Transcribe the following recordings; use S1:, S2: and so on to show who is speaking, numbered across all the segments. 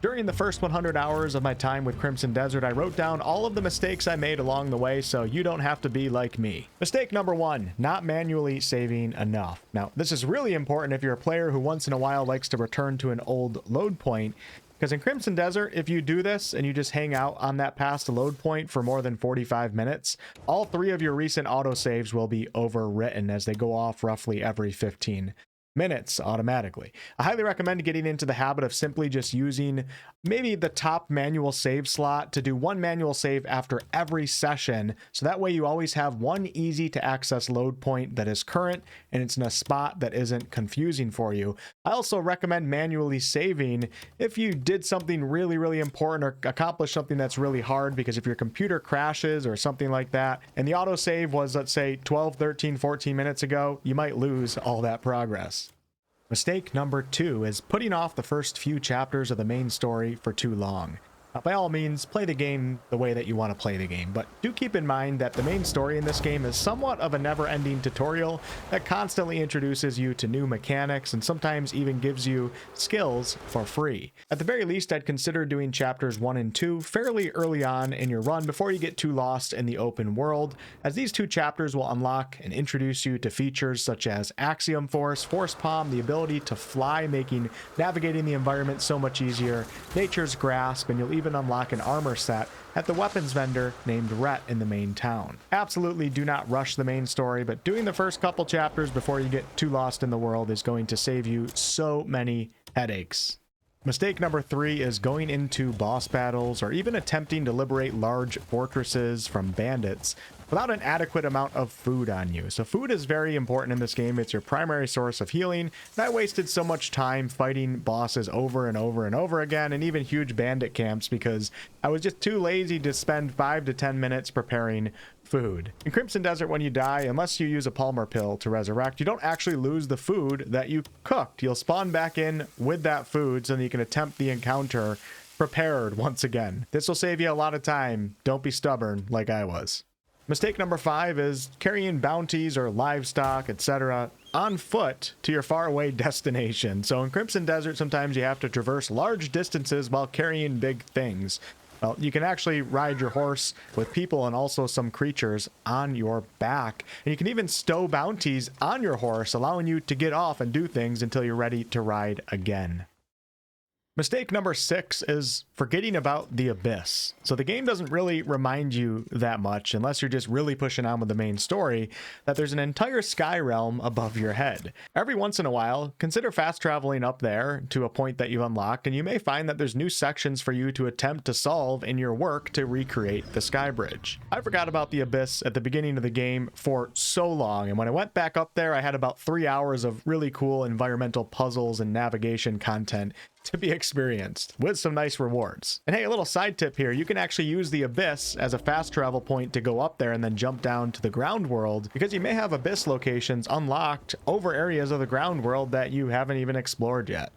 S1: During the first 100 hours of my time with Crimson Desert, I wrote down all of the mistakes I made along the way so you don't have to be like me. Mistake number 1, not manually saving enough. Now, this is really important if you're a player who once in a while likes to return to an old load point, because in Crimson Desert, if you do this and you just hang out on that past load point for more than 45 minutes, all 3 of your recent autosaves will be overwritten as they go off roughly every 15 minutes automatically. I highly recommend getting into the habit of simply just using maybe the top manual save slot to do 1 manual save after every session, so that way you always have one easy to access load point that is current and it's in a spot that isn't confusing for you. I also recommend manually saving if you did something really important or accomplished something that's really hard, because if your computer crashes or something like that and the autosave was, let's say, 12, 13, 14 minutes ago, you might lose all that progress. Mistake number 2 is putting off the first few chapters of the main story for too long. Now, by all means, play the game the way that you want to play the game, but do keep in mind that the main story in this game is somewhat of a never-ending tutorial that constantly introduces you to new mechanics and sometimes even gives you skills for free. At the very least, I'd consider doing chapters 1 and 2 fairly early on in your run before you get too lost in the open world, as these 2 chapters will unlock and introduce you to features such as Axiom Force, Force Palm, the ability to fly, making navigating the environment so much easier, Nature's Grasp, and you'll even unlock an armor set at the weapons vendor named Rhett in the main town. Absolutely do not rush the main story, but doing the first couple chapters before you get too lost in the world is going to save you so many headaches. Mistake number 3 is going into boss battles or even attempting to liberate large fortresses from bandits without an adequate amount of food on you. So food is very important in this game. It's your primary source of healing. And I wasted so much time fighting bosses over and over again, and even huge bandit camps, because I was just too lazy to spend 5 to 10 minutes preparing food. In Crimson Desert, when you die, unless you use a Palmer pill to resurrect, you don't actually lose the food that you cooked. You'll spawn back in with that food so that you can attempt the encounter prepared once again. This will save you a lot of time. Don't be stubborn like I was. Mistake number 5 is carrying bounties or livestock, etc. on foot to your faraway destination. So in Crimson Desert, sometimes you have to traverse large distances while carrying big things. Well, you can actually ride your horse with people and also some creatures on your back. And you can even stow bounties on your horse, allowing you to get off and do things until you're ready to ride again. Mistake number 6 is forgetting about the Abyss. So the game doesn't really remind you that much, unless you're just really pushing on with the main story, that there's an entire sky realm above your head. Every once in a while, consider fast traveling up there to a point that you unlocked, and you may find that there's new sections for you to attempt to solve in your work to recreate the sky bridge. I forgot about the Abyss at the beginning of the game for so long, and when I went back up there, I had about 3 hours of really cool environmental puzzles and navigation content to be experienced, with some nice rewards. And hey, a little side tip here, you can actually use the Abyss as a fast travel point to go up there and then jump down to the ground world, because you may have Abyss locations unlocked over areas of the ground world that you haven't even explored yet.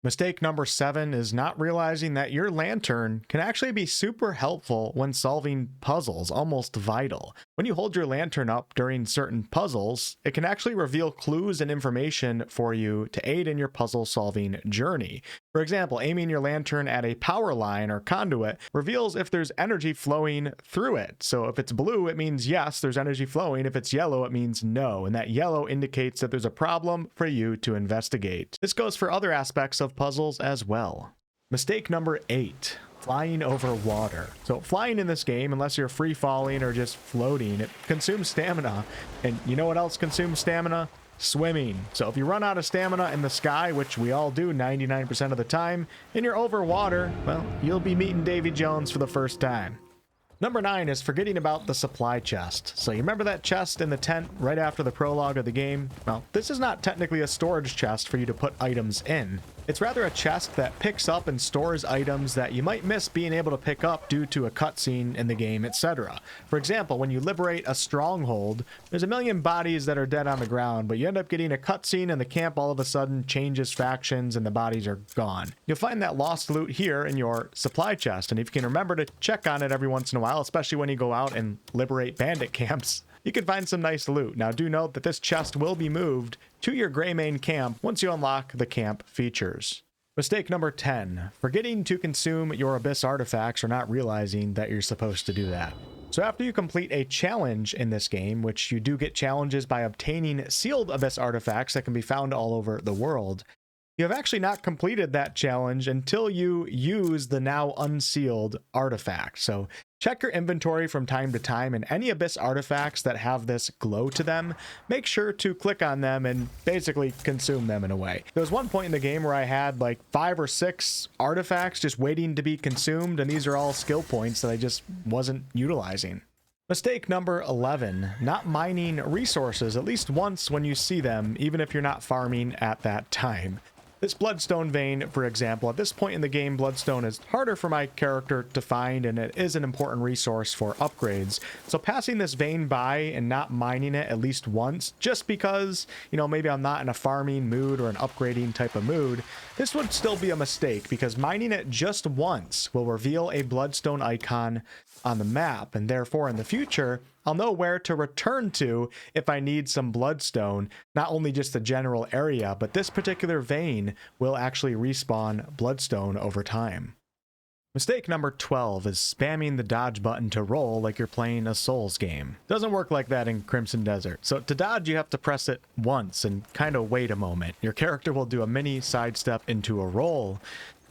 S1: Mistake number 7 is not realizing that your lantern can actually be super helpful when solving puzzles, almost vital. When you hold your lantern up during certain puzzles, it can actually reveal clues and information for you to aid in your puzzle solving journey. For example, aiming your lantern at a power line or conduit reveals if there's energy flowing through it. So if it's blue, it means yes, there's energy flowing. If it's yellow, it means no. And that yellow indicates that there's a problem for you to investigate. This goes for other aspects of puzzles as well. Mistake number 8. Flying over water. So flying in this game, unless you're free falling or just floating, it consumes stamina. And you know what else consumes stamina? Swimming. So if you run out of stamina in the sky, which we all do 99% of the time, and you're over water, well, you'll be meeting Davy Jones for the first time. Number 9 is forgetting about the supply chest. So you remember that chest in the tent right after the prologue of the game? Well, this is not technically a storage chest for you to put items in. It's rather a chest that picks up and stores items that you might miss being able to pick up due to a cutscene in the game, etc. For example, when you liberate a stronghold, there's a million bodies that are dead on the ground, but you end up getting a cutscene and the camp all of a sudden changes factions and the bodies are gone. You'll find that lost loot here in your supply chest, and if you can remember to check on it every once in a while, especially when you go out and liberate bandit camps, you can find some nice loot. Now do note that this chest will be moved to your Greymane camp once you unlock the camp features. Mistake number 10, forgetting to consume your Abyss artifacts or not realizing that you're supposed to do that. So after you complete a challenge in this game, which you do get challenges by obtaining sealed Abyss artifacts that can be found all over the world, you have actually not completed that challenge until you use the now unsealed artifact. So check your inventory from time to time, and any Abyss artifacts that have this glow to them, make sure to click on them and basically consume them in a way. There was one point in the game where I had like 5 or 6 artifacts just waiting to be consumed, and these are all skill points that I just wasn't utilizing. Mistake number 11, not mining resources at least once when you see them, even if you're not farming at that time. This bloodstone vein, for example, at this point in the game, bloodstone is harder for my character to find, and it is an important resource for upgrades. So passing this vein by and not mining it at least once, just because, you know, maybe I'm not in a farming mood or an upgrading type of mood, this would still be a mistake, because mining it just once will reveal a bloodstone icon on the map, and therefore in the future, I'll know where to return to if I need some bloodstone, not only just the general area, but this particular vein will actually respawn bloodstone over time. Mistake number 12 is spamming the dodge button to roll like you're playing a Souls game. Doesn't work like that in Crimson Desert. So to dodge, you have to press it once and kind of wait a moment. Your character will do a mini sidestep into a roll.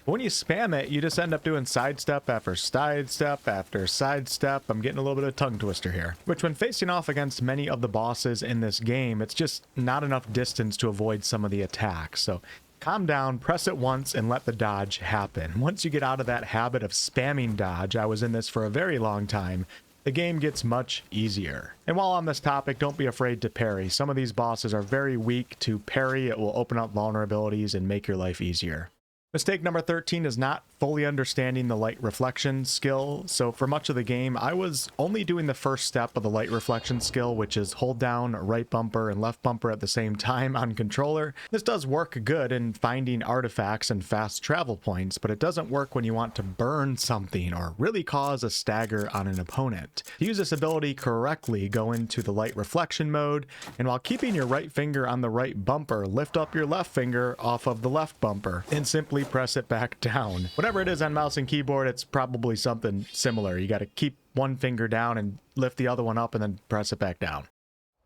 S1: When you spam it, you just end up doing sidestep after sidestep after sidestep. I'm getting a little bit of a tongue twister here. Which, when facing off against many of the bosses in this game, it's just not enough distance to avoid some of the attacks. So calm down, press it once, and let the dodge happen. Once you get out of that habit of spamming dodge, I was in this for a very long time, the game gets much easier. And while on this topic, don't be afraid to parry. Some of these bosses are very weak to parry. It will open up vulnerabilities and make your life easier. Mistake number 13 is not fully understanding the light reflection skill. So for much of the game, I was only doing the first step of the light reflection skill, which is hold down right bumper and left bumper at the same time on controller. This does work good in finding artifacts and fast travel points, but it doesn't work when you want to burn something or really cause a stagger on an opponent. To use this ability correctly, go into the light reflection mode, and while keeping your right finger on the right bumper, lift up your left finger off of the left bumper and simply press it back down. Whatever it is on mouse and keyboard, it's probably something similar. You got to keep one finger down and lift the other one up and then press it back down.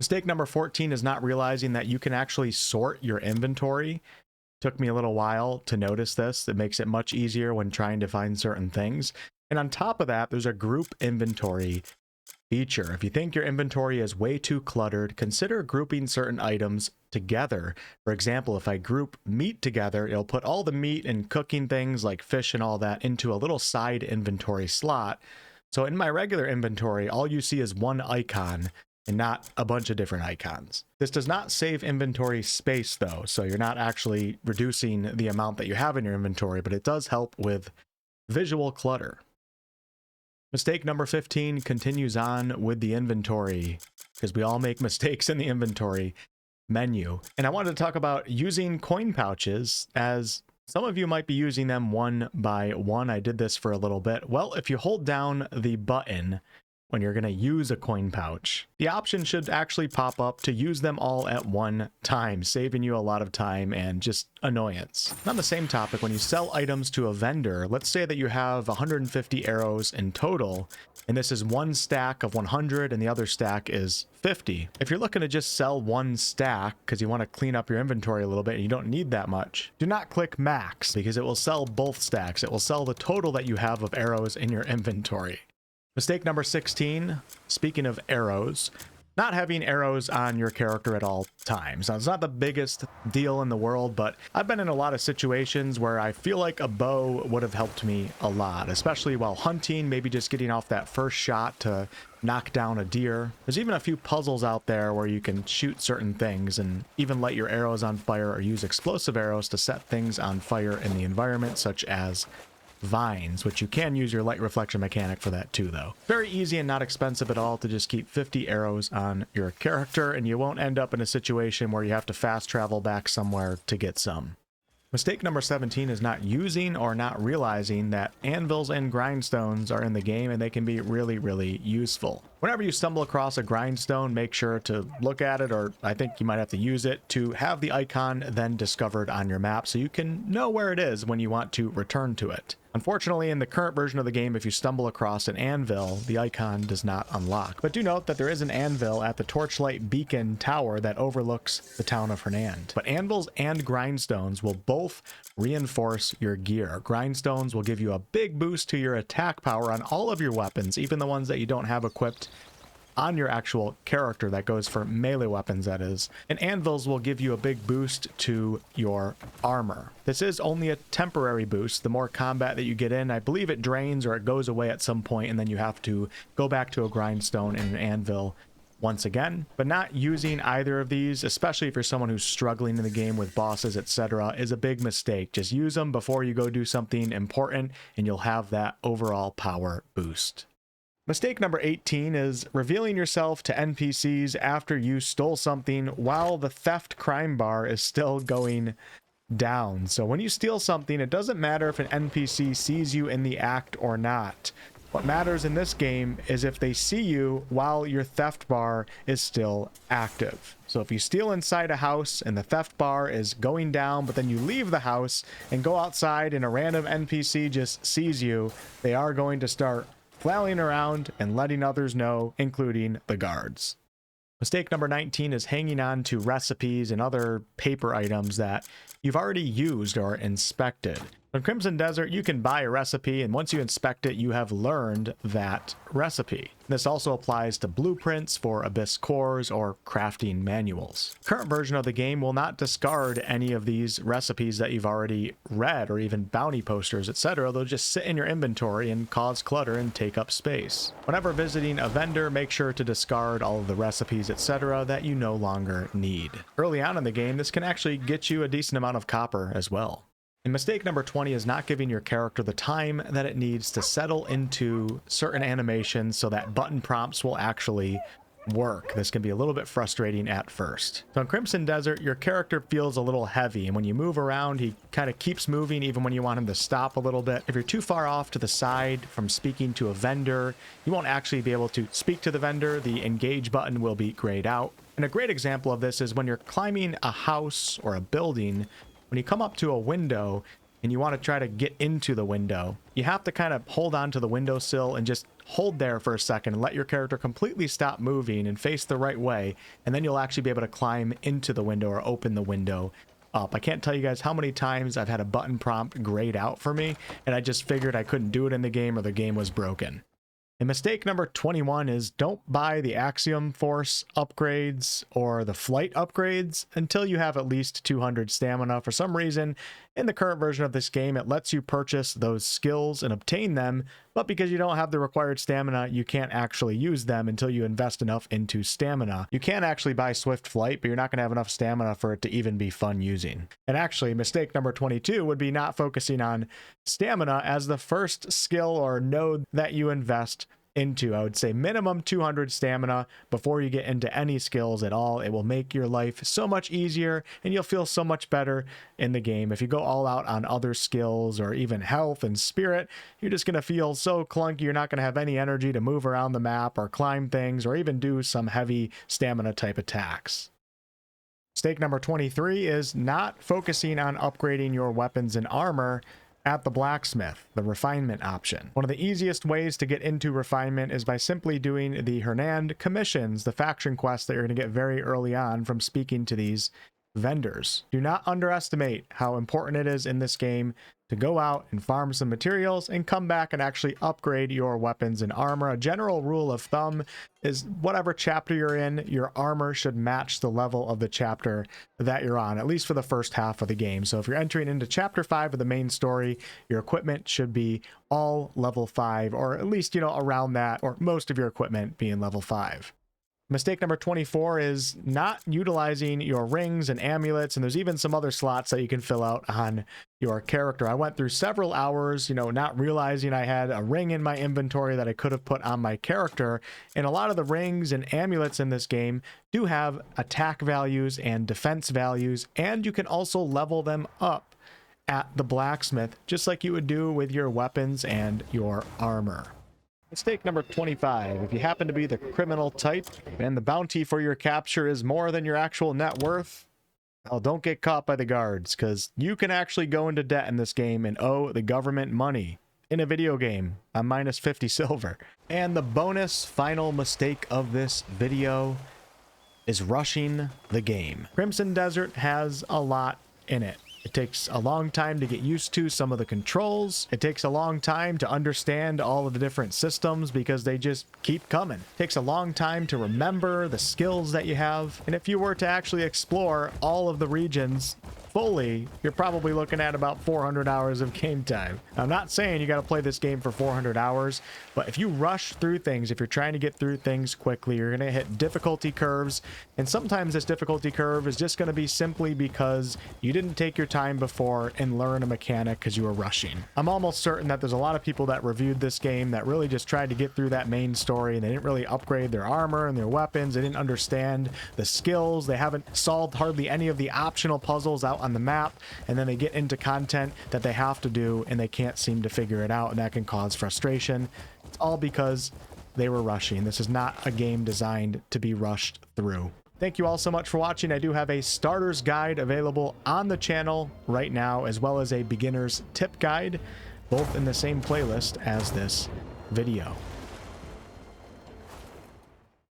S1: Mistake number 14 is not realizing that you can actually sort your inventory. Took me a little while to notice this. It makes it much easier when trying to find certain things. And on top of that, there's a group inventory feature. If you think your inventory is way too cluttered, consider grouping certain items together. For example, if I group meat together, it'll put all the meat and cooking things like fish and all that into a little side inventory slot. So in my regular inventory, all you see is one icon and not a bunch of different icons. This does not save inventory space though, so you're not actually reducing the amount that you have in your inventory, but it does help with visual clutter. Mistake number 15 continues on with the inventory, because we all make mistakes in the inventory menu. And I wanted to talk about using coin pouches, as some of you might be using them one by one. I did this for a little bit. Well, if you hold down the button when you're going to use a coin pouch, the option should actually pop up to use them all at one time, saving you a lot of time and just annoyance. On the same topic, when you sell items to a vendor, let's say that you have 150 arrows in total, and this is one stack of 100 and the other stack is 50. If you're looking to just sell one stack because you want to clean up your inventory a little bit and you don't need that much, do not click max, because it will sell both stacks. It will sell the total that you have of arrows in your inventory. Mistake number 16, speaking of arrows, not having arrows on your character at all times. Now, it's not the biggest deal in the world, but I've been in a lot of situations where I feel like a bow would have helped me a lot, especially while hunting, maybe just getting off that first shot to knock down a deer. There's even a few puzzles out there where you can shoot certain things and even light your arrows on fire or use explosive arrows to set things on fire in the environment, such as vines, which you can use your light reflection mechanic for that too, though. Very easy and not expensive at all to just keep 50 arrows on your character, and you won't end up in a situation where you have to fast travel back somewhere to get some. Mistake number 17 is not using or not realizing that anvils and grindstones are in the game and they can be really, really useful. Whenever you stumble across a grindstone, make sure to look at it, or I think you might have to use it to have the icon then discovered on your map so you can know where it is when you want to return to it. Unfortunately, in the current version of the game, if you stumble across an anvil, the icon does not unlock. But do note that there is an anvil at the Torchlight Beacon Tower that overlooks the town of Hernand. But anvils and grindstones will both reinforce your gear. Grindstones will give you a big boost to your attack power on all of your weapons, even the ones that you don't have equipped on your actual character. That goes for melee weapons, that is. And anvils will give you a big boost to your armor. This is only a temporary boost. The more combat that you get in, I believe it drains or it goes away at some point, and then you have to go back to a grindstone and an anvil once again. But not using either of these, especially if you're someone who's struggling in the game with bosses, etc., is a big mistake. Just use them before you go do something important, and you'll have that overall power boost. Mistake number 18 is revealing yourself to NPCs after you stole something while the theft crime bar is still going down. So when you steal something, it doesn't matter if an NPC sees you in the act or not. What matters in this game is if they see you while your theft bar is still active. So if you steal inside a house and the theft bar is going down, but then you leave the house and go outside and a random NPC just sees you, they are going to start flailing around and letting others know, including the guards. Mistake number 19 is hanging on to recipes and other paper items that you've already used or inspected. On Crimson Desert, you can buy a recipe, and once you inspect it, you have learned that recipe. This also applies to blueprints for abyss cores or crafting manuals. Current version of the game will not discard any of these recipes that you've already read, or even bounty posters, etc. They'll just sit in your inventory and cause clutter and take up space. Whenever visiting a vendor, make sure to discard all of the recipes, etc. that you no longer need. Early on in the game, this can actually get you a decent amount of copper as well. And mistake number 20 is not giving your character the time that it needs to settle into certain animations so that button prompts will actually work. This can be a little bit frustrating at first. So in Crimson Desert, your character feels a little heavy, and when you move around, he kind of keeps moving even when you want him to stop a little bit. If you're too far off to the side from speaking to a vendor, you won't actually be able to speak to the vendor. The engage button will be grayed out. And a great example of this is when you're climbing a house or a building. When you come up to a window and you want to try to get into the window, you have to kind of hold on to the windowsill and just hold there for a second and let your character completely stop moving and face the right way, and then you'll actually be able to climb into the window or open the window up. I can't tell you guys how many times I've had a button prompt grayed out for me, and I just figured I couldn't do it in the game or the game was broken. And mistake number 21 is don't buy the Axiom Force upgrades or the flight upgrades until you have at least 200 stamina. For some reason, in the current version of this game, it lets you purchase those skills and obtain them, but because you don't have the required stamina, you can't actually use them until you invest enough into stamina. You can actually buy Swift Flight, but you're not going to have enough stamina for it to even be fun using. And actually, mistake number 22 would be not focusing on stamina as the first skill or node that you invest into. I would say minimum 200 stamina before you get into any skills at all. It will make your life so much easier and you'll feel so much better in the game. If you go all out on other skills or even health and spirit, you're just going to feel so clunky. You're not going to have any energy to move around the map or climb things or even do some heavy stamina type attacks. Mistake number 23 is not focusing on upgrading your weapons and armor at the blacksmith, the refinement option. One of the easiest ways to get into refinement is by simply doing the Hernand commissions, the faction quests that you're going to get very early on from speaking to these vendors. Do not underestimate how important it is in this game to go out and farm some materials and come back and actually upgrade your weapons and armor. A general rule of thumb is whatever chapter you're in, your armor should match the level of the chapter that you're on, at least for the first half of the game. So if you're entering into chapter 5 of the main story, your equipment should be all level 5, or at least, around that, or most of your equipment being level 5. Mistake number 24 is not utilizing your rings and amulets, and there's even some other slots that you can fill out on your character. I went through several hours, not realizing I had a ring in my inventory that I could have put on my character, and a lot of the rings and amulets in this game do have attack values and defense values, and you can also level them up at the blacksmith, just like you would do with your weapons and your armor. Mistake number 25. If you happen to be the criminal type and the bounty for your capture is more than your actual net worth, well, don't get caught by the guards, because you can actually go into debt in this game and owe the government money in a video game on minus 50 silver. And the bonus final mistake of this video is rushing the game. Crimson Desert has a lot in it. It takes a long time to get used to some of the controls. It takes a long time to understand all of the different systems because they just keep coming. It takes a long time to remember the skills that you have. And if you were to actually explore all of the regions fully, you're probably looking at about 400 hours of game time. I'm not saying you got to play this game for 400 hours, but if you rush through things, if you're trying to get through things quickly, you're going to hit difficulty curves. And sometimes this difficulty curve is just going to be simply because you didn't take your time before and learn a mechanic because you were rushing. I'm almost certain that there's a lot of people that reviewed this game that really just tried to get through that main story, and they didn't really upgrade their armor and their weapons. They didn't understand the skills. They haven't solved hardly any of the optional puzzles out on the map, and then they get into content that they have to do and they can't seem to figure it out, and that can cause frustration. It's all because they were rushing. This is not a game designed to be rushed through. Thank you all so much for watching. I do have a starter's guide available on the channel right now, as well as a beginner's tip guide, both in the same playlist as this video.